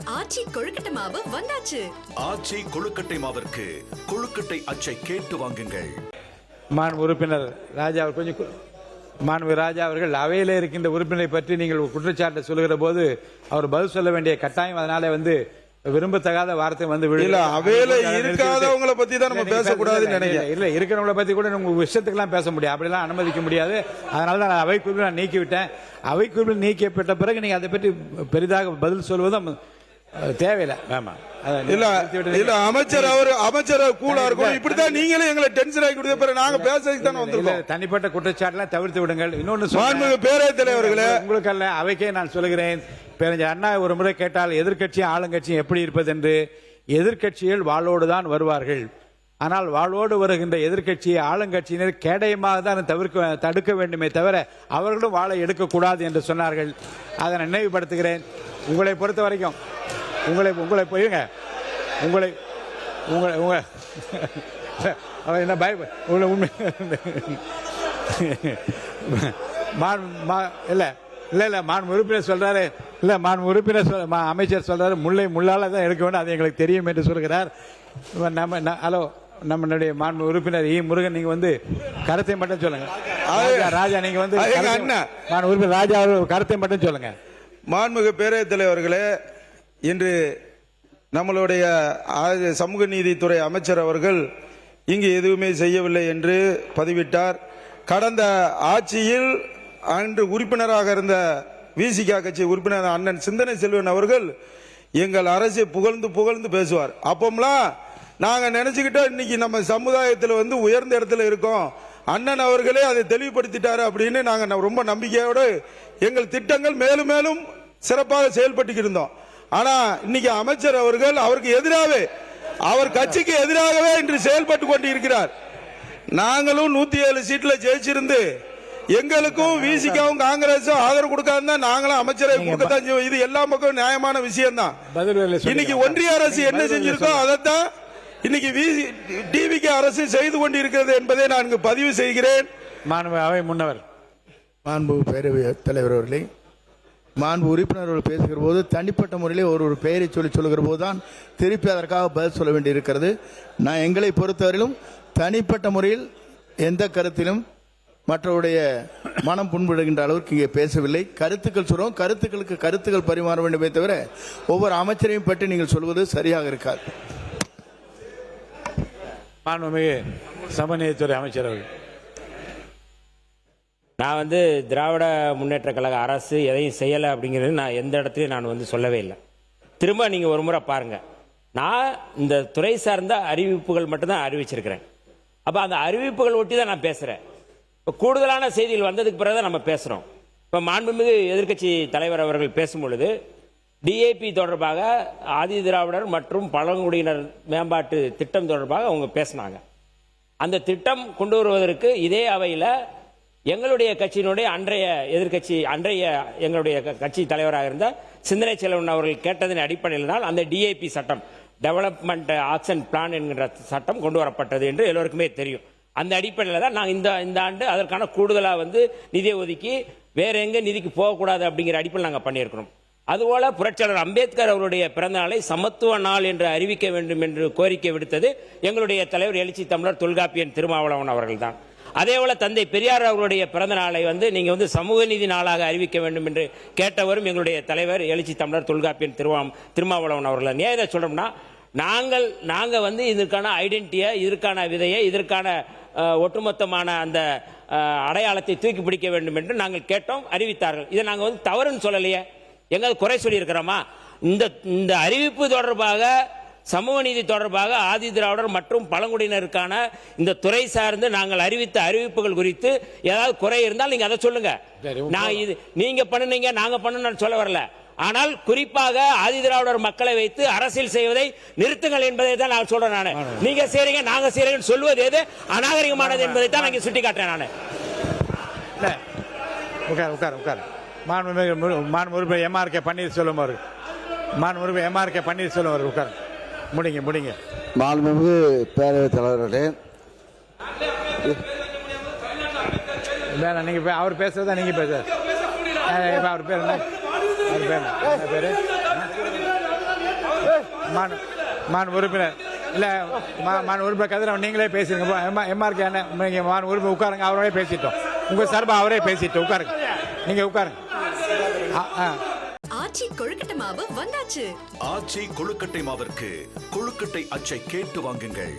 ஆச்சி கொழுக்கட்டை மாவு வந்தாச்சு. ஆச்சி கொழுக்கட்டை மாவிற்கு கொழுக்கட்டை அச்சை கேட்டு வாங்குங்கள். உறுப்பினர் ராஜா மாண்பு ராஜா அவர்கள் அவையில் இருக்கின்ற உறுப்பினரை பற்றி நீங்கள் குற்றச்சாட்டை சொல்லுகிற போது அவர் பதில் சொல்ல வேண்டிய கட்டாயம், அதனால விரும்பத்தகாத வார்த்தை அவையில இருக்காதவங்களை பத்தி தான் நம்ம பேசக்கூடாதுன்னு நினைக்கிறேன். இல்ல இருக்கிறவங்களை பத்தி கூட உங்க விஷயத்துக்கெல்லாம் பேச முடியாது, அப்படிலாம் அனுமதிக்க முடியாது. அதனால தான் அவை குறிப்பில் நான் நீக்கிவிட்டேன். அவை குறிப்பில் நீக்கப்பட்ட பிறகு நீங்க அதை பற்றி பெரிதாக பதில் சொல்வதும் தேவையில்லை. ஆமா இல்ல அமைச்சர் கூலா இருக்கும். இப்படிதான் நீங்களே எங்களை டென்ஷன் ஆகி கொடுத்த பிறகு நாங்க பேசுறதுக்கு தானே வந்திருக்கோம். தனிப்பட்ட குற்றச்சாட்டுலாம் தவிர்த்து விடுங்கள். இன்னொன்னு பேரவைத் தலைவர்களே, உங்களுக்கு அல்ல அவைக்கே நான் சொல்லுகிறேன். பேரறிஞர் அண்ணா ஒரு முறை கேட்டால் எதிர்க்கட்சியும் ஆளுங்கட்சியும் எப்படி இருப்பது என்று. எதிர்க்கட்சிகள் வாளோடு தான் வருவார்கள். ஆனால் வாளோடு வருகின்ற எதிர்க்கட்சியை ஆளுங்கட்சியினர் கேடயமாக தான் தடுக்க வேண்டுமே தவிர அவர்களும் வாளை எடுக்கக்கூடாது என்று சொன்னார்கள். அதை நினைவுபடுத்துகிறேன். உங்களை பொறுத்த வரைக்கும் உங்களை போயுங்க உங்களை என்ன பய உண்மை இல்ல இல்ல இல்ல உறுப்பினர் சொல்றாரு. இல்ல உறுப்பினர் அமைச்சர் சொல்றாரு முல்லை முள்ளால தான் எடுக்க வேண்டும், அது எங்களுக்கு தெரியும் என்று சொல்கிறார். ஹலோ, நம்மளுடைய மாண்பு உறுப்பினர் முருகன், நீங்க கருத்தை மட்டும் சொல்லுங்க. ராஜா நீங்க உறுப்பினர் ராஜா கருத்தை மட்டும் சொல்லுங்க. மாண்புமிகு பேரவைத் தலைவர்களே, இன்று நம்மளுடைய சமூக நீதித்துறை அமைச்சர் அவர்கள் இங்கு எதுவுமே செய்யவில்லை என்று பதிவிட்டார். கடந்த ஆட்சியில் அன்று உறுப்பினராக இருந்த விசிக கட்சி உறுப்பினர் அண்ணன் சிந்தனை செல்வன் அவர்கள் எங்கள் அரசை புகழ்ந்து புகழ்ந்து பேசுவார். அப்போம்லாம் நாங்க நினைச்சுக்கிட்டோம் இன்னைக்கு நம்ம சமுதாயத்தில் உயர்ந்த இடத்துல இருக்கோம், அண்ணன் அவர்களே அதை தெளிவுபடுத்திட்டாரு அப்படின்னு நாங்க ரொம்ப நம்பிக்கையோடு எங்கள் திட்டங்கள் மேலும் மேலும் சிறப்பாக செயல்பட்டு இருந்தோம். ஆனா இன்னைக்கு அமைச்சர் அவர்கள் அவருக்கு எதிராகவே, அவர் கட்சிக்கு எதிராகவே இன்று செயல்பட்டு கொண்டு இருக்கிறார். நாங்களும் 107 சீட்ல ஜெயிச்சிருந்து எங்களுக்கும் விசிகாவும் காங்கிரஸும் ஆதரவு கொடுக்காது நாங்களும் அமைச்சரை கொடுக்கத்தான். இது எல்லா பக்கம் நியாயமான விஷயம் தான். இன்னைக்கு ஒன்றிய அரசு என்ன செஞ்சிருக்கோ அதைத்தான் இன்னைக்கு டிவிகே அரசு செய்து கொண்டிருக்கிறது என்பதை நான் பதிவு செய்கிறேன். மாண்பு பேரவைத் தலைவர் அவர்களே, மாண்பு உறுப்பினர்கள் பேசுகிற போது தனிப்பட்ட முறையில் ஒரு பெயரை சொல்லுகிற போது தான் திருப்பி அதற்காக பதில் சொல்ல வேண்டி இருக்கிறது. நான் எங்களை பொறுத்தவரையிலும் தனிப்பட்ட முறையில் எந்த கருத்திலும் மற்றவருடைய மனம் புண்படுகின்ற அளவுக்கு இங்கே பேசவில்லை. கருத்துக்கள் சொல்றோம், கருத்துக்களுக்கு கருத்துக்கள் பரிமாற வேண்டுமே தவிர ஒவ்வொரு அமைச்சரையும் பற்றி நீங்கள் சொல்வது சரியாக இருக்காது. மாண்புமிகு சமநீதித்துறை அமைச்சர் அவர்கள், நான் திராவிட முன்னேற்ற கழக அரசு எதையும் செய்யலை அப்படிங்கிறது நான் எந்த இடத்துலையும் நான் சொல்லவே இல்லை. திரும்ப நீங்கள் ஒரு முறை பாருங்கள், நான் இந்த துறை சார்ந்த அறிவிப்புகள் மட்டும்தான் அறிவிச்சிருக்கிறேன். அப்போ அந்த அறிவிப்புகள் ஒட்டி தான் நான் பேசுகிறேன். இப்போ கூடுதலான செய்திகள் வந்ததுக்கு பிறகு தான் நம்ம பேசுகிறோம். இப்போ மாண்புமிகு எதிர்க்கட்சி தலைவர் அவர்கள் பேசும்பொழுது டிஏபி தொடர்பாக ஆதி திராவிடர் மற்றும் பழங்குடியினர் மேம்பாட்டு திட்டம் தொடர்பாக அவங்க பேசினாங்க. அந்த திட்டம் கொண்டு வருவதற்கு இதே அவையில் எங்களுடைய கட்சியினுடைய அன்றைய எங்களுடைய கட்சி தலைவராக இருந்த சிந்தனை செல்வன் அவர்கள் கேட்டதன் அடிப்படையில் தான் அந்த டிஏபி சட்டம், டெவலப்மெண்ட் ஆக்ஷன் பிளான் என்கிற சட்டம் கொண்டு வரப்பட்டது என்று எல்லோருக்குமே தெரியும். அந்த அடிப்படையில் தான் நாங்கள் இந்த ஆண்டு அதற்கான கூடுதலாக நிதியை ஒதுக்கி வேற எங்க நிதிக்கு போகக்கூடாது அப்படிங்கிற அடிப்படையில் நாங்கள் பண்ணியிருக்கிறோம். அதுபோல புரட்சியாளர் அம்பேத்கர் அவருடைய பிறந்த நாளை சமத்துவ நாள் என்று அறிவிக்க வேண்டும் என்று கோரிக்கை விடுத்தது எங்களுடைய தலைவர் எழுச்சி தமிழர் தொல்காப்பியன் திருமாவளவன் அவர்கள் தான். அதேபோல தந்தை பெரியார் அவருடைய பிறந்த நாளை நீங்க சமூக நீதி நாளாக அறிவிக்க வேண்டும் என்று கேட்டவரும் எங்களுடைய தலைவர் எழுச்சி தமிழர் தொல்காப்பியன் திருமாவளவன் அவர்கள். ஏன் இதை சொல்றோம்னா, நாங்க இதற்கான ஐடென்டிட்டியை, இதற்கான விதையை, இதற்கான ஒட்டுமொத்தமான அந்த அடையாளத்தை தூக்கி பிடிக்க வேண்டும் என்று நாங்கள் கேட்டோம், அறிவித்தார்கள். இதை நாங்கள் தவறுன்னு சொல்லலையே, எங்காவது குறை சொல்லி இருக்கிறோமா? இந்த அறிவிப்பு தொடர்பாக, சமூக நீதி தொடர்பாக ஆதி திராவிடர் மற்றும் பழங்குடியினருக்கான இந்த துறை சார்ந்து நாங்கள் அறிவித்த அறிவிப்புகள் குறித்து ஏதாவது குறை இருந்தால் நீங்க அதை சொல்லுங்க. நான் இது நீங்க பண்ணுனீங்க நாங்க பண்ணணும் சொல்ல வரல. ஆனால் குறிப்பாக ஆதி திராவிடர் மக்களை வைத்து அரசியல் செய்வதை நிறுத்துங்கள் என்பதை தான் நான் சொல்றேன். நான் நீங்க செய்றீங்க நாங்க செய்றீங்கன்னு சொல்வது எது அநாகரிகமானது என்பதை தான் நான் சுட்டி காட்டுறேன். நான் மாண்புமிகு எம்ஆர்கே பன்னீர்செல்வம் அவர்கள், மாண்புமிகு எம்ஆர்கே பன்னீர்செல்வம் அவர்கள் உட்கார். முடிங்க. மாண்புமிகு பேரவைத் தலைவர்களே, நீங்க அவர் பேசுறதா நீங்க பேச அவர் பேர் என்ன? அவர் பேரு மான் உறுப்பினர் இல்ல மான் உறுப்பினர் கதிரவன் நீங்களே பேசுங்க. எம்ஆர்கே என்ன நீங்க மான் உறுப்பினர் உட்காருங்க. அவரோட பேசிட்டோம். உங்க சார்பா அவரே பேசிட்டோம். உட்காருங்க. நீங்க உட்காருங்க. ஆச்சி கொழுக்கட்டை மாவு வந்தாச்சு. ஆச்சி கொழுக்கட்டை மாவிற்கு கொழுக்கட்டை அச்சை கேட்டு வாங்குங்கள்.